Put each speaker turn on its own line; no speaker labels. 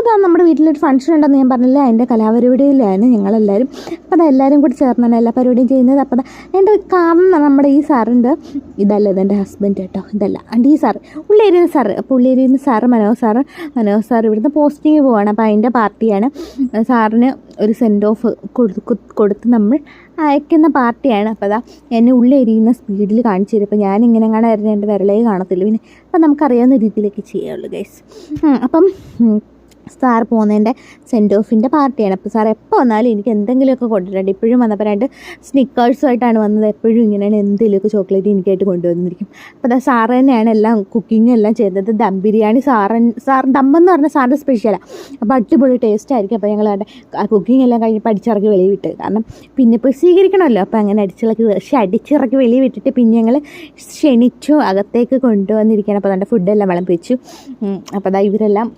അപ്പോൾ നമ്മുടെ വീട്ടിലൊരു ഫംഗ്ഷൻ ഉണ്ടെന്ന് ഞാൻ പറഞ്ഞില്ല, അതിൻ്റെ കലാപരിപാടിയിലാണ് ഞങ്ങളെല്ലാവരും. അപ്പോൾ അതെല്ലാവരും കൂടി ചേർന്നാണ് എല്ലാ പരിപാടിയും ചെയ്യുന്നത്. അപ്പോൾ എൻ്റെ കാരണം നമ്മുടെ ഈ സാറുണ്ട്, ഇതല്ല ഇതെൻ്റെ ഹസ്ബൻഡ് കേട്ടോ, ഇതല്ല ഈ സാറ് ഉള്ളേരിയുന്ന സാറ്. അപ്പോൾ ഉള്ളേരിയുന്ന സാറ് മനോജ് സാർ ഇവിടുന്ന് പോസ്റ്റിങ് പോവാണ്. അപ്പോൾ അതിൻ്റെ പാർട്ടിയാണ്. സാറിന് ഒരു സെൻഡ് ഓഫ് കൊടുത്ത് നമ്മൾ അയക്കുന്ന പാർട്ടിയാണ്. അപ്പോൾ എന്നെ ഉള്ളെരിയുന്ന സ്പീഡിൽ കാണിച്ചു തരും. അപ്പോൾ ഞാനിങ്ങനെ കാണാൻ എൻ്റെ വിരലേ കാണത്തില്ല. പിന്നെ അപ്പം നമുക്കറിയാവുന്ന രീതിയിലേക്ക് ചെയ്യുള്ളൂ ഗൈസ്. അപ്പം സാർ പോകുന്നതിൻ്റെ സെൻഡ് ഓഫിൻ്റെ പാർട്ടിയാണ്. അപ്പോൾ സാർ എപ്പോൾ വന്നാലും എനിക്ക് എന്തെങ്കിലുമൊക്കെ കൊണ്ടുവരണ്ട്. ഇപ്പോഴും വന്നപ്പോൾ 2 സ്നിക്കേഴ്സുമായിട്ടാണ് വന്നത്. എപ്പോഴും ഇങ്ങനെയാണ് എന്തെങ്കിലുമൊക്കെ ചോക്ലേറ്റ് എനിക്കായിട്ട് കൊണ്ടുവന്നിരിക്കും. അപ്പോൾ സാറ് തന്നെയാണ് എല്ലാം കുക്കിങ്ങും എല്ലാം ചെയ്തത്. ദം ബിരിയാണി സാർ ദമ്മെന്ന് പറഞ്ഞാൽ സാറിൻ്റെ സ്പെഷ്യലാണ്. അപ്പോൾ അടിപൊളി ടേസ്റ്റ് ആയിരിക്കും. അപ്പോൾ ഞങ്ങൾ കുക്കിംഗ് എല്ലാം കഴിഞ്ഞ് അടിച്ചിറക്കി വെളിയിൽ വിട്ട്, കാരണം പിന്നെ പോയി സ്വീകരിക്കണമല്ലോ. അപ്പോൾ അങ്ങനെ അടിച്ചിറക്കി വെളിയിൽ വിട്ടിട്ട് പിന്നെ ഞങ്ങൾ ക്ഷണിച്ചു, അകത്തേക്ക് കൊണ്ടുവന്നിരിക്കുകയാണ്. അപ്പോൾ ഫുഡെല്ലാം വിളമ്പിച്ചു. അപ്പോൾ ഇവരെല്ലാം